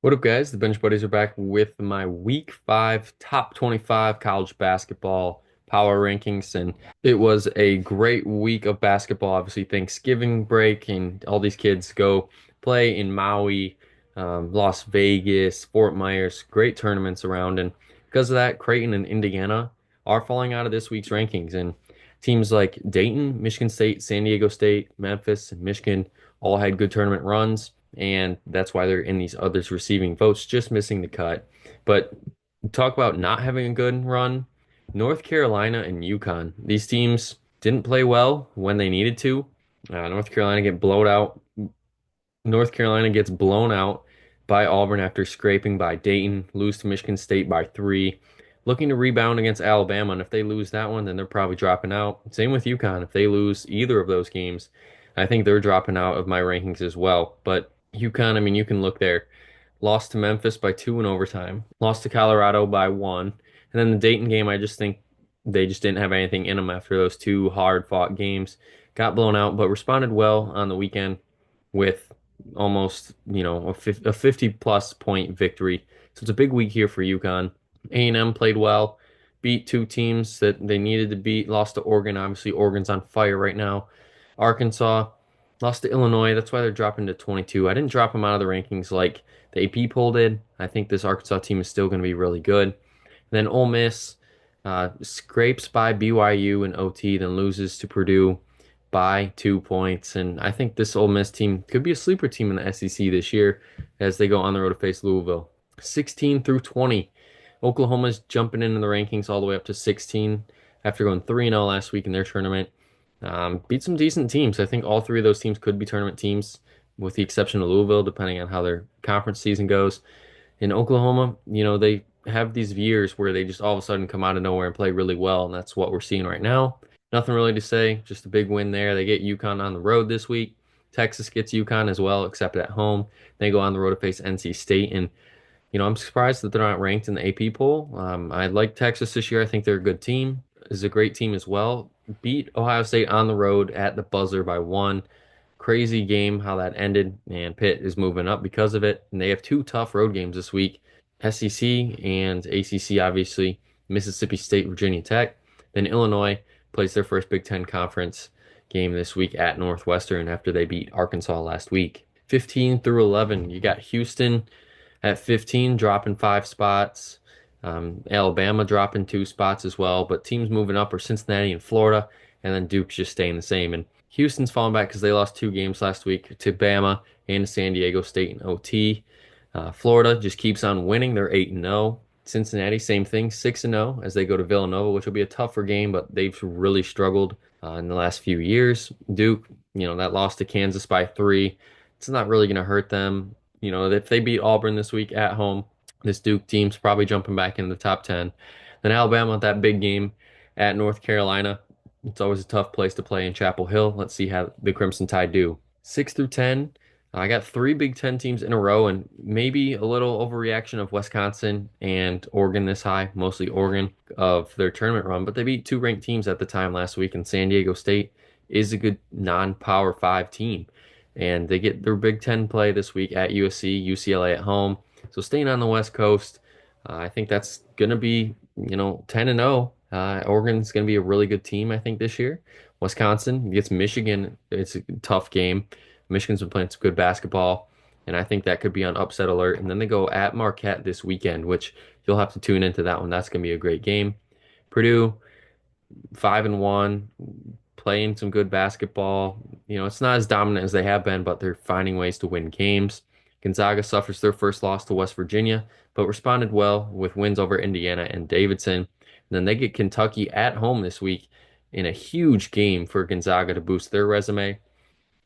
What up, guys? The Bench Buddies are back with my Week 5 Top 25 college basketball power rankings. And it was a great week of basketball. Obviously, Thanksgiving break, and all these kids go play in Maui, Las Vegas, Fort Myers, great tournaments around. And because of that, Creighton and Indiana are falling out of this week's rankings. And teams like Dayton, Michigan State, San Diego State, Memphis, and Michigan all had good tournament runs, and that's why they're in these others receiving votes, just missing the cut. But talk about not having a good run. North Carolina and UConn. These teams didn't play well when they needed to. North Carolina get blown out. North Carolina gets blown out by Auburn after scraping by Dayton, lose to Michigan State by 3. Looking to rebound against Alabama, and if they lose that one, then they're probably dropping out. Same with UConn. If they lose either of those games, I think they're dropping out of my rankings as well. But UConn, I mean, you can look there. Lost to Memphis by 2 in overtime, lost to Colorado by 1. And then the Dayton game, I just think they just didn't have anything in them after those two hard-fought games. Got blown out, but responded well on the weekend with almost, a 50 plus point victory. So it's a big week here for UConn. A&M played well, beat two teams that they needed to beat, lost to Oregon. Obviously, Oregon's on fire right now. Arkansas lost to Illinois. That's why they're dropping to 22. I didn't drop them out of the rankings like the AP poll did. I think this Arkansas team is still going to be really good. And then Ole Miss scrapes by BYU in OT, then loses to Purdue by 2 points. And I think this Ole Miss team could be a sleeper team in the SEC this year as they go on the road to face Louisville. 16 through 20. Oklahoma's jumping into the rankings all the way up to 16 after going 3-0 last week in their tournament. Beat some decent teams. I think all three of those teams could be tournament teams, with the exception of Louisville, depending on how their conference season goes. In Oklahoma, they have these years where they just all of a sudden come out of nowhere and play really well, and that's what we're seeing right now. Nothing really to say, just a big win there. They get UConn on the road this week. Texas gets UConn as well, except at home. They go on the road to face NC State, and I'm surprised that they're not ranked in the AP poll. I like Texas this year. I think they're a good team. Is a great team as well. Beat Ohio State on the road at the buzzer by 1. Crazy game how that ended, and Pitt is moving up because of it. And they have two tough road games this week: SEC and ACC, obviously. Mississippi State, Virginia Tech. Then Illinois plays their first Big Ten Conference game this week at Northwestern after they beat Arkansas last week. 15 through 11, you got Houston at 15, dropping 5 spots. Alabama dropping 2 spots as well, but teams moving up are Cincinnati and Florida, and then Duke's just staying the same. And Houston's falling back because they lost 2 games last week to Bama and San Diego State in OT. Florida just keeps on winning. They're 8-0. Cincinnati, same thing, 6-0 as they go to Villanova, which will be a tougher game, but they've really struggled in the last few years. Duke, that loss to Kansas by 3, it's not really going to hurt them. If they beat Auburn this week at home, this Duke team's probably jumping back into the top 10. Then Alabama, that big game at North Carolina. It's always a tough place to play in Chapel Hill. Let's see how the Crimson Tide do. 6 through 10, I got 3 Big Ten teams in a row, and maybe a little overreaction of Wisconsin and Oregon this high, mostly Oregon, of their tournament run. But they beat two ranked teams at the time last week, and San Diego State is a good non-Power 5 team. And they get their Big Ten play this week at USC, UCLA at home. So staying on the West Coast, I think that's going to be, 10-0. Oregon's going to be a really good team, I think, this year. Wisconsin gets Michigan. It's a tough game. Michigan's been playing some good basketball, and I think that could be on upset alert. And then they go at Marquette this weekend, which you'll have to tune into that one. That's going to be a great game. Purdue, 5-1, playing some good basketball. It's not as dominant as they have been, but they're finding ways to win games. Gonzaga suffers their first loss to West Virginia, but responded well with wins over Indiana and Davidson. And then they get Kentucky at home this week in a huge game for Gonzaga to boost their resume.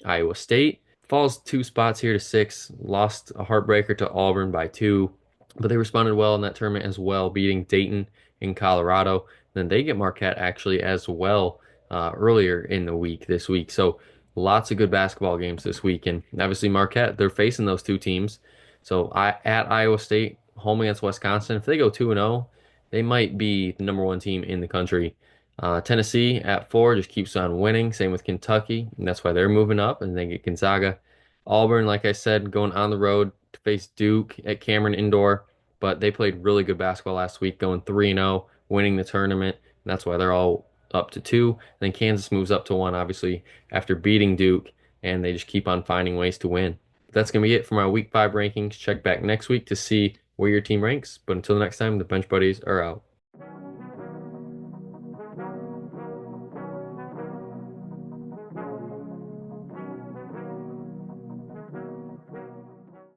Iowa State falls 2 spots here to 6, lost a heartbreaker to Auburn by 2, but they responded well in that tournament as well, beating Dayton in Colorado. Then they get Marquette actually as well earlier in the week this week. So lots of good basketball games this week. And obviously Marquette, they're facing those two teams. So at Iowa State, home against Wisconsin, if they go 2-0, they might be the #1 team in the country. Tennessee at 4 just keeps on winning. Same with Kentucky, and that's why they're moving up. And they get Gonzaga. Auburn, like I said, going on the road to face Duke at Cameron Indoor, but they played really good basketball last week, going 3-0, winning the tournament. And that's why they're all up to two. And then Kansas moves up to one, obviously, after beating Duke, and they just keep on finding ways to win. That's going to be it for my week 5 rankings. Check back next week to see where your team ranks. But until next time, the Bench Buddies are out.